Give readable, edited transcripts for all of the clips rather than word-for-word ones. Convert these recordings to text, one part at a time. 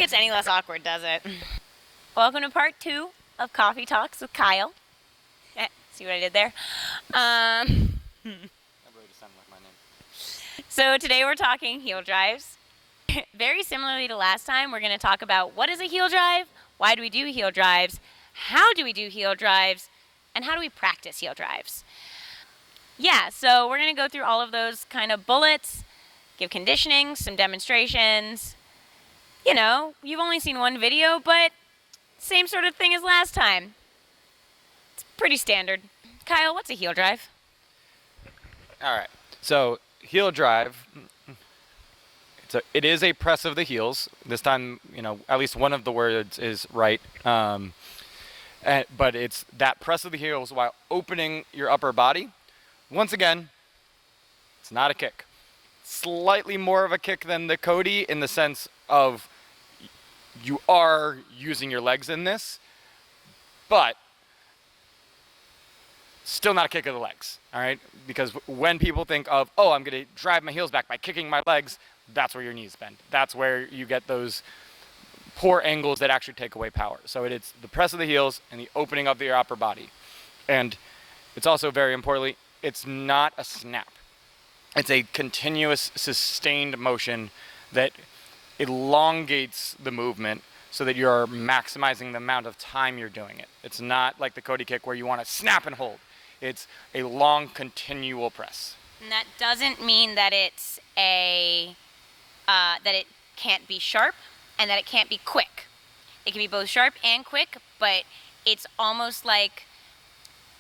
gets any less awkward, does it? Welcome to part 2 of Coffee Talks with Kyle. See what I did there? That really just sounded like my name. So today we're talking heel drives. Very similarly to last time, we're going to talk about what is a heel drive, why do we do heel drives, how do we do heel drives, and how do we practice heel drives. Yeah, so we're going to go through all of those kind of bullets, give conditioning, some demonstrations. You know, you've only seen one video, but same sort of thing as last time. It's pretty standard. Kyle, what's a heel drive? All right. So heel drive, it is a press of the heels. This time, at least one of the words is right. But it's that press of the heels while opening your upper body. Once again, it's not a kick. Slightly more of a kick than the Kodi in the sense of you are using your legs in this, but still not a kick of the legs, all right? Because when people think of, oh, I'm going to drive my heels back by kicking my legs, that's where your knees bend. That's where you get those poor angles that actually take away power. So it's the press of the heels and the opening of your upper body. And it's also very importantly, it's not a snap. It's a continuous, sustained motion that elongates the movement so that you're maximizing the amount of time you're doing it. It's not like the Cody kick where you want to snap and hold. It's a long, continual press. And that doesn't mean that it's that it can't be sharp and that it can't be quick. It can be both sharp and quick, but it's almost like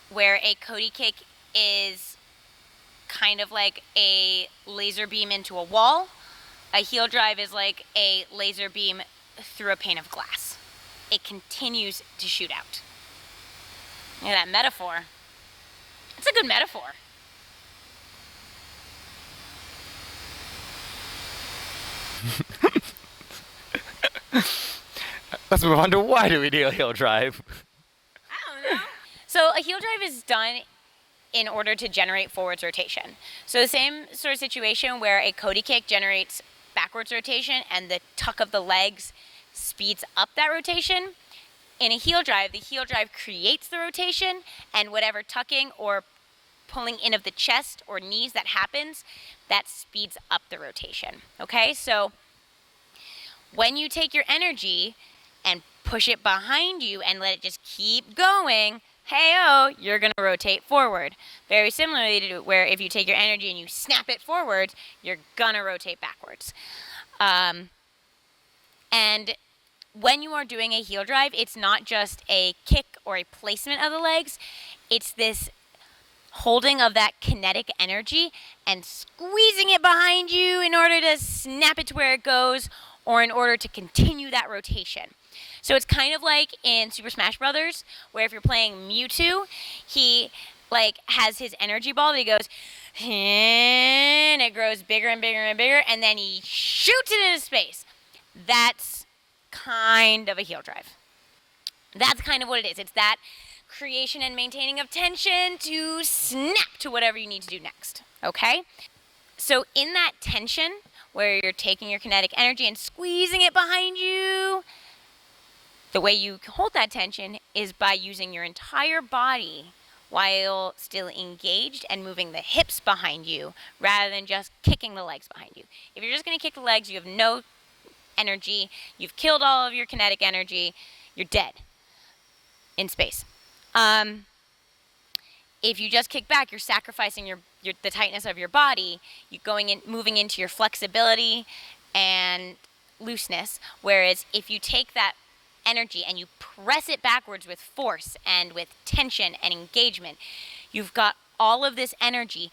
where a Cody kick is kind of like a laser beam into a wall. A heel drive is like a laser beam through a pane of glass. It continues to shoot out. Look at that metaphor. It's a good metaphor. Let's move on to why do we do a heel drive? I don't know. So a heel drive is done in order to generate forwards rotation. So the same sort of situation where a Cody kick generates backwards rotation and the tuck of the legs speeds up that rotation. In a heel drive, the heel drive creates the rotation, and whatever tucking or pulling in of the chest or knees that happens, that speeds up the rotation. Okay, so when you take your energy and push it behind you and let it just keep going, hey-oh, you're going to rotate forward. Very similarly to where if you take your energy and you snap it forward, you're going to rotate backwards. And when you are doing a heel drive, it's not just a kick or a placement of the legs. It's this holding of that kinetic energy and squeezing it behind you in order to snap it to where it goes or in order to continue that rotation. So it's kind of like in Super Smash Brothers, where if you're playing Mewtwo, he has his energy ball that he goes, and it grows bigger and bigger and bigger, and then he shoots it into space. That's kind of a heel drive. That's kind of what it is. It's that creation and maintaining of tension to snap to whatever you need to do next, okay? So in that tension, where you're taking your kinetic energy and squeezing it behind you, the way you hold that tension is by using your entire body while still engaged and moving the hips behind you rather than just kicking the legs behind you. If you're just going to kick the legs, you have no energy, you've killed all of your kinetic energy, you're dead in space. If you just kick back, you're sacrificing the tightness of your body. You're moving into your flexibility and looseness. Whereas if you take that energy and you press it backwards with force and with tension and engagement, you've got all of this energy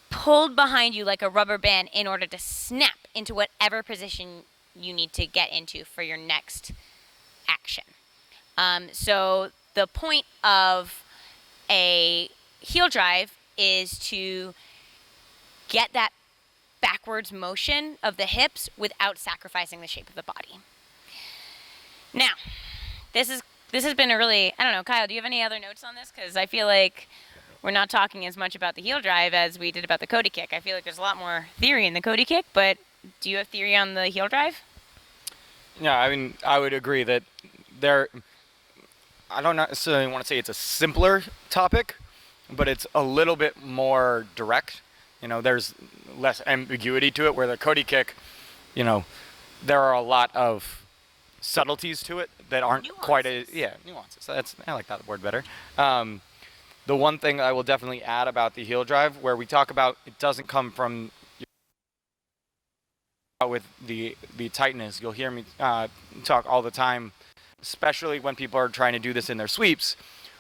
pulled behind you like a rubber band in order to snap into whatever position you need to get into for your next action. So the point of a heel drive is to get that backwards motion of the hips without sacrificing the shape of the body. Now, this has been a really, I don't know, Kyle, do you have any other notes on this? Because I feel like we're not talking as much about the heel drive as we did about the Cody kick. I feel like there's a lot more theory in the Cody kick, but do you have theory on the heel drive? Yeah, I mean, I would agree that there. I don't necessarily want to say it's a simpler topic, but it's a little bit more direct. There's less ambiguity to it. Where the Cody kick, you know, there are a lot of subtleties to it that aren't quite nuances. I like that word better. The one thing I will definitely add about the heel drive, where we talk about it doesn't come from with the tightness. You'll hear me talk all the time, especially when people are trying to do this in their sweeps,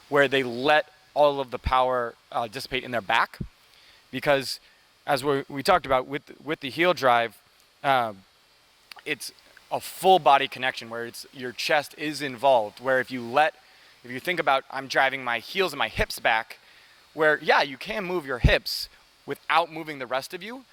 where they let all of the power dissipate in their back, because as we talked about with the heel drive, it's a full body connection where it's your chest is involved. Where if you think about I'm driving my heels and my hips back, where yeah you can move your hips without moving the rest of you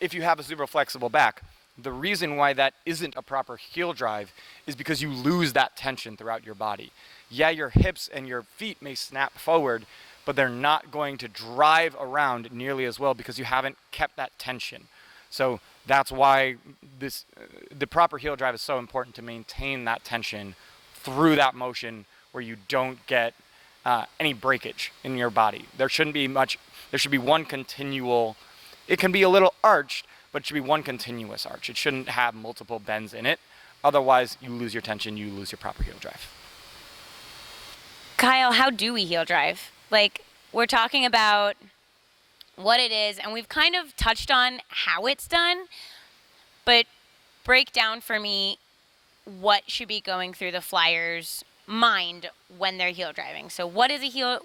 if you have a super flexible back. The reason why that isn't a proper heel drive is because you lose that tension throughout your body. Yeah, your hips and your feet may snap forward, but they're not going to drive around nearly as well because you haven't kept that tension. So that's why the proper heel drive is so important, to maintain that tension through that motion where you don't get any breakage in your body. There shouldn't be much. There should be one continual. It can be a little arched, but it should be one continuous arch. It shouldn't have multiple bends in it. Otherwise, you lose your tension, you lose your proper heel drive. Kyle, how do we heel drive? Like, we're talking about what it is, and we've kind of touched on how it's done, but break down for me what should be going through the flyer's mind when they're heel driving. So what is a heel,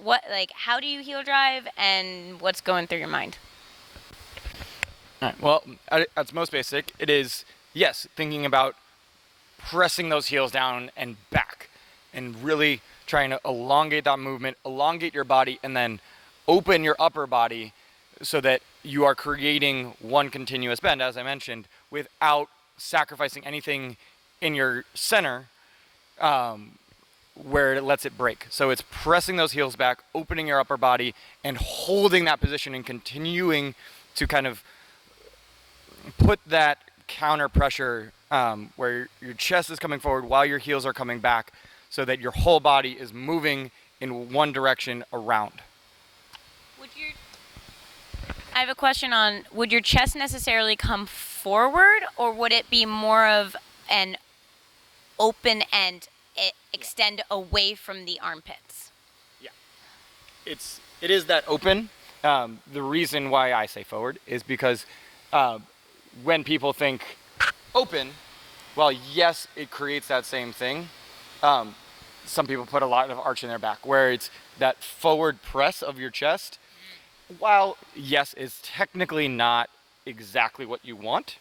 how do you heel drive, and what's going through your mind? All right. Well, at its most basic, it is, yes, thinking about pressing those heels down and back and really trying to elongate that movement, elongate your body, and then open your upper body so that you are creating one continuous bend, as I mentioned, without sacrificing anything in your center where it lets it break. So it's pressing those heels back, opening your upper body, and holding that position and continuing to kind of put that counter pressure where your chest is coming forward while your heels are coming back, so that your whole body is moving in one direction around. I have a question on, would your chest necessarily come forward, or would it be more of an open and extend away from the armpits? Yeah. It is that open. The reason why I say forward is because when people think open, well, yes, it creates that same thing. Some people put a lot of arch in their back, where it's that forward press of your chest. While, yes, is technically not exactly what you want,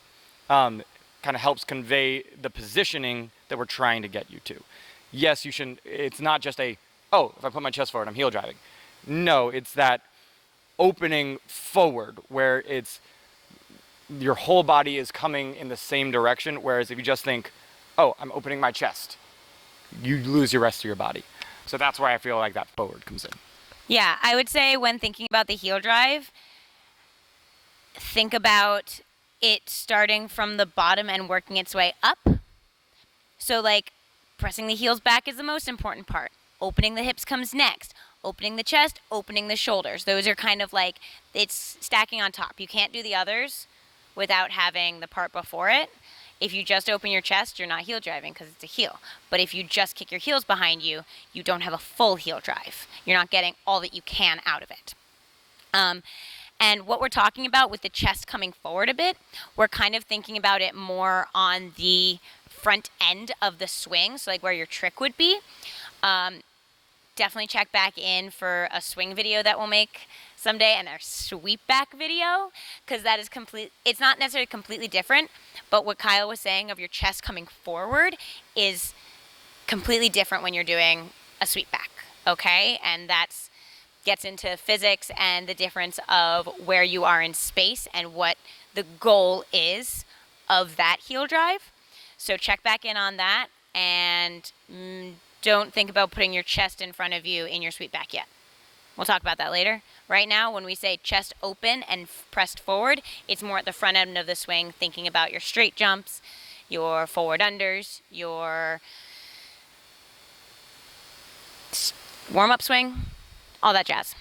kind of helps convey the positioning that we're trying to get you to. Yes, you shouldn't, it's not just if I put my chest forward, I'm heel driving. No, it's that opening forward where it's your whole body is coming in the same direction, whereas if you just think, I'm opening my chest, you lose your rest of your body. So that's why I feel like that forward comes in. Yeah, I would say when thinking about the heel drive, think about it starting from the bottom and working its way up. So pressing the heels back is the most important part. Opening the hips comes next. Opening the chest, opening the shoulders. Those are kind of it's stacking on top. You can't do the others without having the part before it. If you just open your chest, you're not heel driving because it's a heel. But if you just kick your heels behind you, you don't have a full heel drive. You're not getting all that you can out of it. And what we're talking about with the chest coming forward a bit, we're kind of thinking about it more on the front end of the swing, so where your trick would be. Definitely check back in for a swing video that we'll make someday and our sweep back video, because that is it's not necessarily completely different, but what Kyle was saying of your chest coming forward is completely different when you're doing a sweep back, okay? And that's gets into physics and the difference of where you are in space and what the goal is of that heel drive. So check back in on that, and don't think about putting your chest in front of you in your sweep back yet. We'll talk about that later. Right now, when we say chest open and pressed forward, it's more at the front end of the swing, thinking about your straight jumps, your forward unders, your warm-up swing, all that jazz.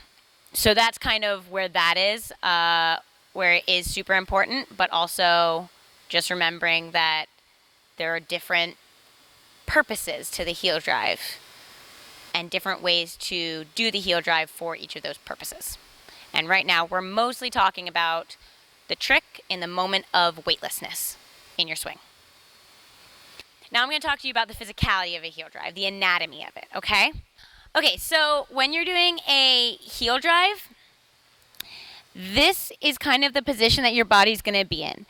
So that's kind of where that is, where it is super important, but also just remembering that there are different purposes to the heel drive and different ways to do the heel drive for each of those purposes. And right now, we're mostly talking about the trick in the moment of weightlessness in your swing. Now I'm going to talk to you about the physicality of a heel drive, the anatomy of it, okay? Okay, so when you're doing a heel drive, this is kind of the position that your body's going to be in.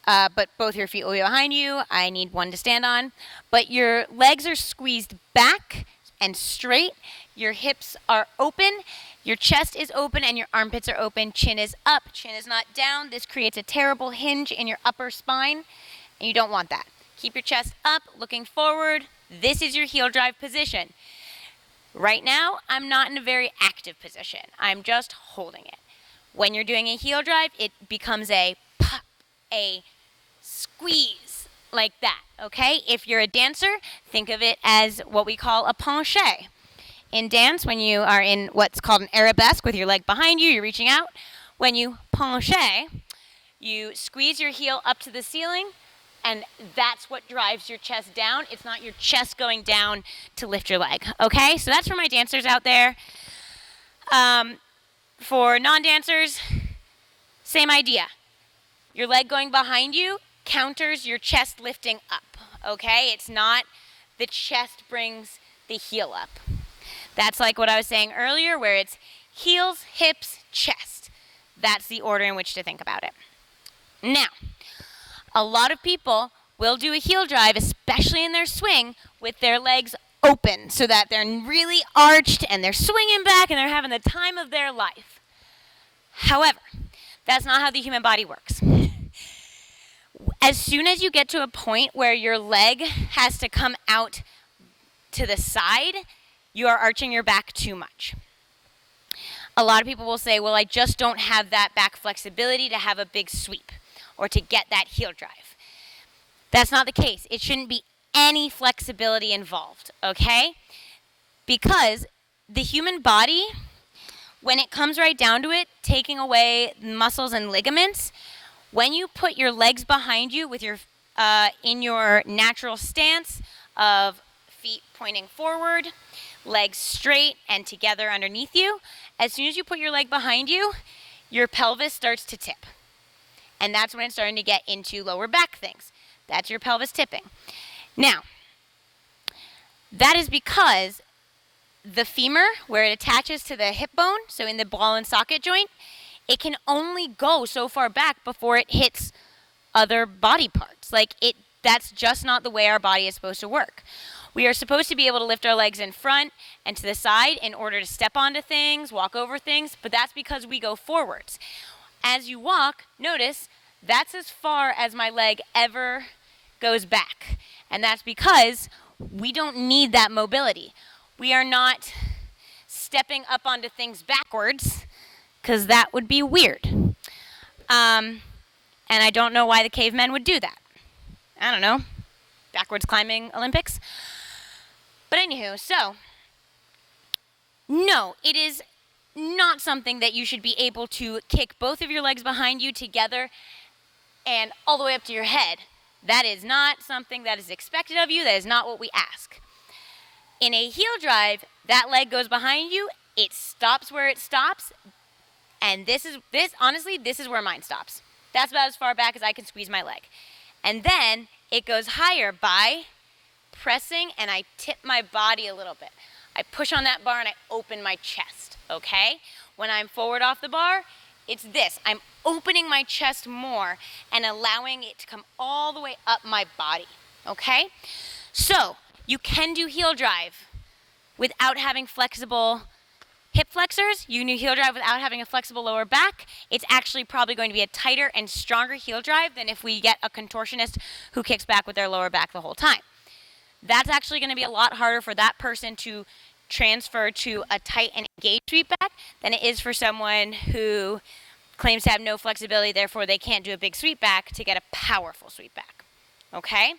But both your feet will be behind you. I need one to stand on. But your legs are squeezed back and straight. Your hips are open. Your chest is open and your armpits are open. Chin is up. Chin is not down. This creates a terrible hinge in your upper spine, and you don't want that. Keep your chest up, looking forward. This is your heel drive position. Right now, I'm not in a very active position. I'm just holding it. When you're doing a heel drive, it becomes a pop, a squeeze, like that, okay? If you're a dancer, think of it as what we call a penché. In dance, when you are in what's called an arabesque with your leg behind you, you're reaching out. When you penché, you squeeze your heel up to the ceiling, and that's what drives your chest down. It's not your chest going down to lift your leg, okay? So that's for my dancers out there. For non-dancers, same idea. Your leg going behind you counters your chest lifting up, okay? It's not the chest brings the heel up. That's like what I was saying earlier, where it's heels, hips, chest. That's the order in which to think about it. Now, a lot of people will do a heel drive, especially in their swing, with their legs open so that they're really arched and they're swinging back and they're having the time of their life. However, that's not how the human body works. As soon as you get to a point where your leg has to come out to the side, you are arching your back too much. A lot of people will say, well, I just don't have that back flexibility to have a big sweep or to get that heel drive. That's not the case. It shouldn't be any flexibility involved, okay? Because the human body, when it comes right down to it, taking away muscles and ligaments, when you put your legs behind you with your in your natural stance of feet pointing forward, legs straight and together underneath you, as soon as you put your leg behind you, your pelvis starts to tip. And that's when it's starting to get into lower back things. That's your pelvis tipping. Now, that is because the femur, where it attaches to the hip bone, so in the ball and socket joint, it can only go so far back before it hits other body parts. That's just not the way our body is supposed to work. We are supposed to be able to lift our legs in front and to the side in order to step onto things, walk over things, but that's because we go forwards. As you walk, notice that's as far as my leg ever goes back. And that's because we don't need that mobility. We are not stepping up onto things backwards, because that would be weird. And I don't know why the cavemen would do that. I don't know. Backwards climbing Olympics. But anywho, so, no, it is not something that you should be able to kick both of your legs behind you together and all the way up to your head. That is not something that is expected of you. That is not what we ask. In a heel drive, that leg goes behind you. It stops where it stops. And this is where mine stops. That's about as far back as I can squeeze my leg. And then it goes higher by pressing, and I tip my body a little bit. I push on that bar and I open my chest, okay? When I'm forward off the bar, it's this. I'm opening my chest more and allowing it to come all the way up my body, okay? So, you can do heel drive without having flexible hip flexors. You can do heel drive without having a flexible lower back. It's actually probably going to be a tighter and stronger heel drive than if we get a contortionist who kicks back with their lower back the whole time. That's actually going to be a lot harder for that person to transfer to a tight and engaged sweep back than it is for someone who claims to have no flexibility, therefore they can't do a big sweep back to get a powerful sweep back. Okay?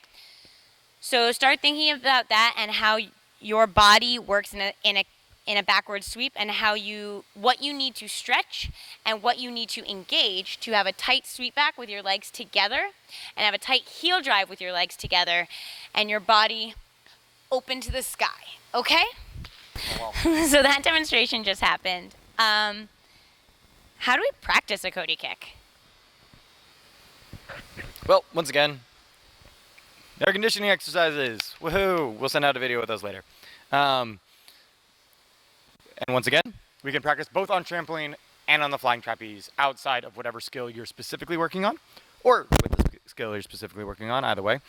So start thinking about that and how your body works in a backward sweep, and what you need to stretch and what you need to engage to have a tight sweep back with your legs together and have a tight heel drive with your legs together and your body open to the sky. Okay? Oh, well. So that demonstration just happened. How do we practice a Cody kick? Well, once again, air conditioning exercises. Woohoo! We'll send out a video with those later. And once again, we can practice both on trampoline and on the flying trapeze outside of whatever skill you're specifically working on, or with the skill you're specifically working on, either way.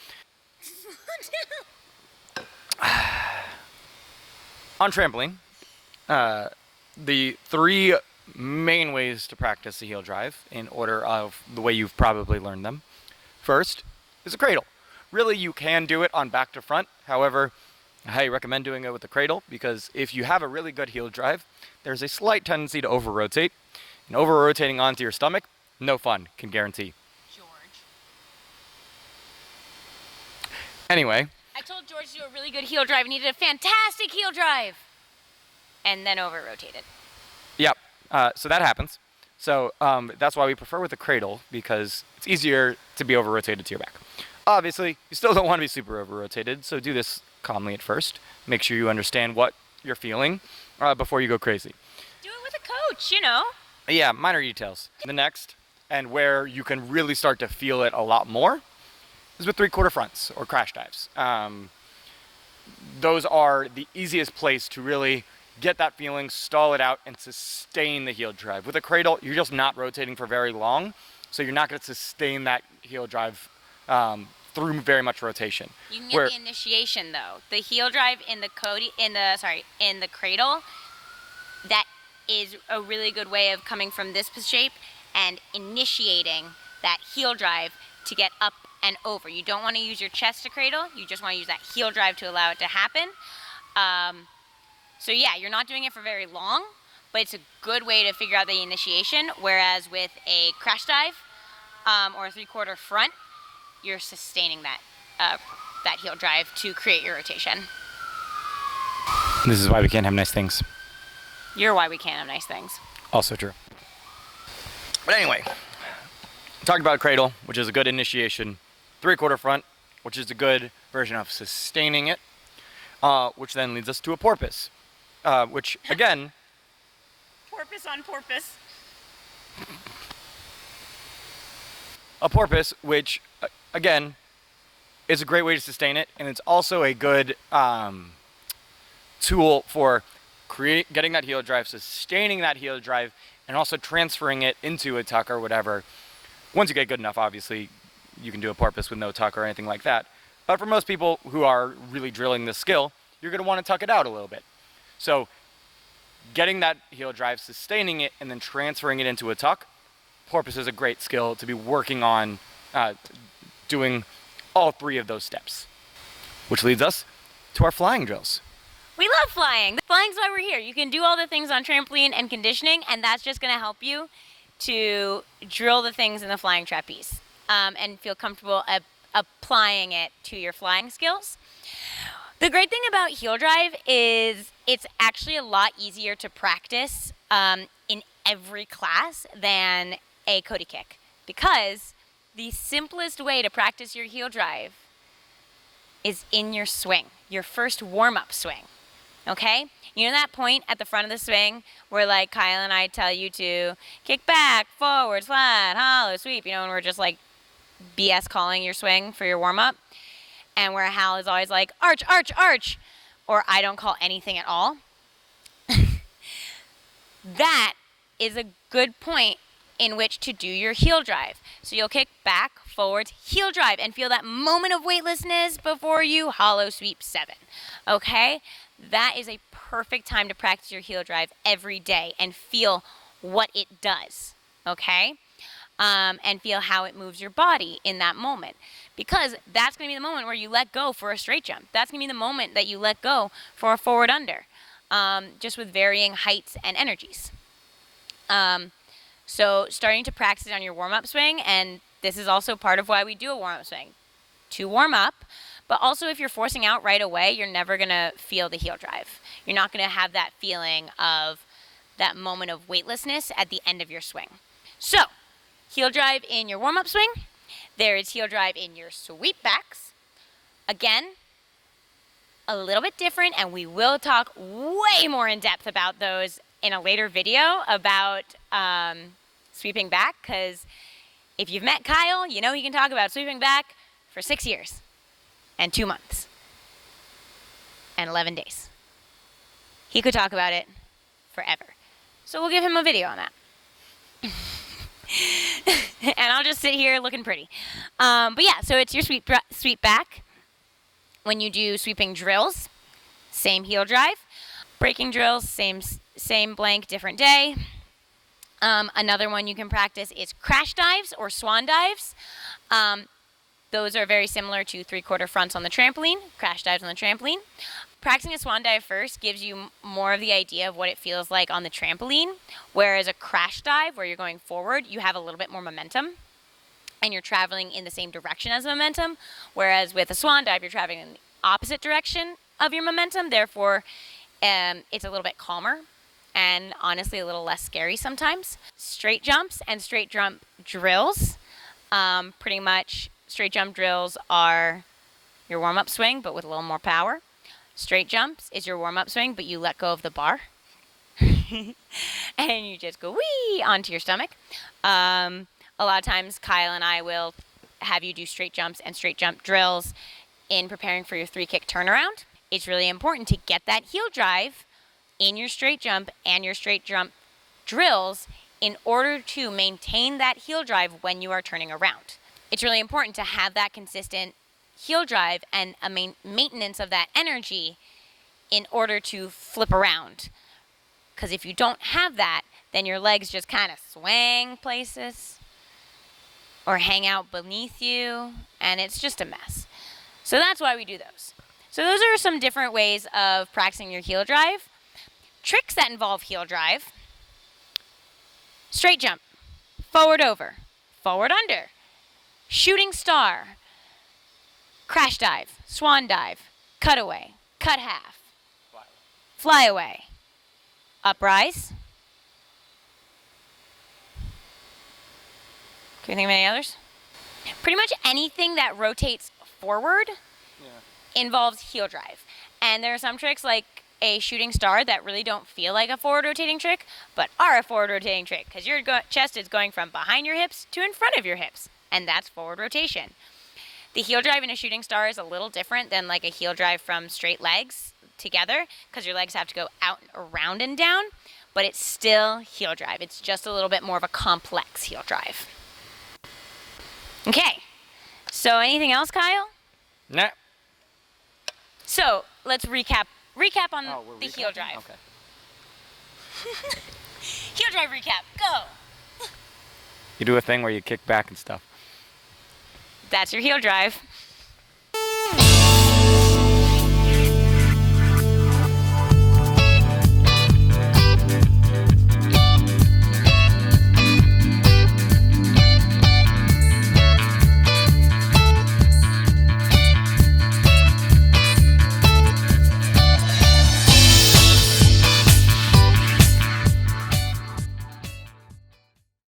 On trampoline, the three main ways to practice the heel drive in order of the way you've probably learned them. First is a cradle. Really, you can do it on back to front. However, I recommend doing it with the cradle because if you have a really good heel drive, there's a slight tendency to over-rotate. And over-rotating onto your stomach, no fun, can guarantee. George. Anyway. I told George to do a really good heel drive and he did a fantastic heel drive. And then over-rotated. Yep, so that happens. So that's why we prefer with the cradle, because it's easier to be over-rotated to your back. Obviously, you still don't want to be super over-rotated, so do this calmly at first. Make sure you understand what you're feeling before you go crazy. Do it with a coach, you know. Yeah, minor details. The next, and where you can really start to feel it a lot more, is with three-quarter fronts or crash dives. Those are the easiest place to really get that feeling, stall it out, and sustain the heel drive. With a cradle, you're just not rotating for very long, so you're not going to sustain that heel drive through very much rotation. You can get the initiation though. The heel drive in the cradle, that is a really good way of coming from this shape and initiating that heel drive to get up and over. You don't want to use your chest to cradle. You just want to use that heel drive to allow it to happen. So yeah, you're not doing it for very long, but it's a good way to figure out the initiation. Whereas with a crash dive or a three-quarter front, you're sustaining that heel drive to create your rotation. This is why we can't have nice things. You're why we can't have nice things. Also true. But anyway, talked about cradle, which is a good initiation. Three-quarter front, which is a good version of sustaining it, which then leads us to a porpoise, which again... Porpoise on porpoise. A porpoise, which again, is a great way to sustain it, and it's also a good tool for getting that heel drive, sustaining that heel drive, and also transferring it into a tuck or whatever. Once you get good enough, obviously, you can do a porpoise with no tuck or anything like that. But for most people who are really drilling this skill, you're going to want to tuck it out a little bit. So getting that heel drive, sustaining it, and then transferring it into a tuck, porpoise is a great skill to be working on doing all three of those steps. Which leads us to our flying drills. We love flying. Flying's why we're here. You can do all the things on trampoline and conditioning, and that's just going to help you to drill the things in the flying trapeze and feel comfortable applying it to your flying skills. The great thing about heel drive is it's actually a lot easier to practice in every class than a Cody kick, because the simplest way to practice your heel drive is in your swing, your first warm-up swing. Okay? You know that point at the front of the swing where like Kyle and I tell you to kick back, forward, flat, hollow, sweep, you know, and we're just like BS calling your swing for your warm-up, and where Hal is always like, arch, arch, arch, or I don't call anything at all. That is a good point in which to do your heel drive. So you'll kick back, forwards, heel drive, and feel that moment of weightlessness before you hollow sweep 7. Okay? That is a perfect time to practice your heel drive every day and feel what it does. Okay? And feel how it moves your body in that moment. Because that's going to be the moment where you let go for a straight jump. That's going to be the moment that you let go for a forward under. Just with varying heights and energies. So starting to practice it on your warm-up swing, and this is also part of why we do a warm-up swing. to warm up. But also, if you're forcing out right away, you're never going to feel the heel drive. You're not going to have that feeling of that moment of weightlessness at the end of your swing. So, heel drive in your warm-up swing. There is heel drive in your sweep backs. Again, a little bit different, and we will talk way more in depth about those in a later video about sweeping back, because if you've met Kyle, you know he can talk about sweeping back for 6 years and 2 months and 11 days. He could talk about it forever. So we'll give him a video on that. And I'll just sit here looking pretty. But yeah, so it's your sweep back. When you do sweeping drills, same heel drive. Breaking drills, same blank, different day. Another one you can practice is crash dives or swan dives. Those are very similar to 3/4 fronts on the trampoline, crash dives on the trampoline. Practicing a swan dive first gives you more of the idea of what it feels like on the trampoline, whereas a crash dive, where you're going forward, you have a little bit more momentum, and you're traveling in the same direction as momentum, whereas with a swan dive, you're traveling in the opposite direction of your momentum. Therefore, it's a little bit calmer and honestly a little less scary sometimes. Straight jumps and straight jump drills. Pretty much straight jump drills are your warm-up swing, but with a little more power. Straight jumps is your warm-up swing, but you let go of the bar. And you just go wee onto your stomach. A lot of times Kyle and I will have you do straight jumps and straight jump drills in preparing for your 3-kick turnaround. It's really important to get that heel drive in your straight jump and your straight jump drills in order to maintain that heel drive when you are turning around. It's really important to have that consistent heel drive and a maintenance of that energy in order to flip around. Because if you don't have that, then your legs just kind of swing places or hang out beneath you, and it's just a mess. So that's why we do those. So those are some different ways of practicing your heel drive. Tricks that involve heel drive: straight jump, forward over, forward under, shooting star, crash dive, swan dive, cutaway, cut half, fly away, uprise. Can you think of any others? Pretty much anything that rotates forward involves heel drive. And there are some tricks like a shooting star that really don't feel like a forward rotating trick, but are a forward rotating trick, because your chest is going from behind your hips to in front of your hips, and that's forward rotation. The heel drive in a shooting star is a little different than like a heel drive from straight legs together, because your legs have to go out and around and down, but it's still heel drive. It's just a little bit more of a complex heel drive. Okay, so anything else, Kyle? Nah. So let's recap on the heel drive. Okay. Heel drive recap, go! You do a thing where you kick back and stuff. That's your heel drive.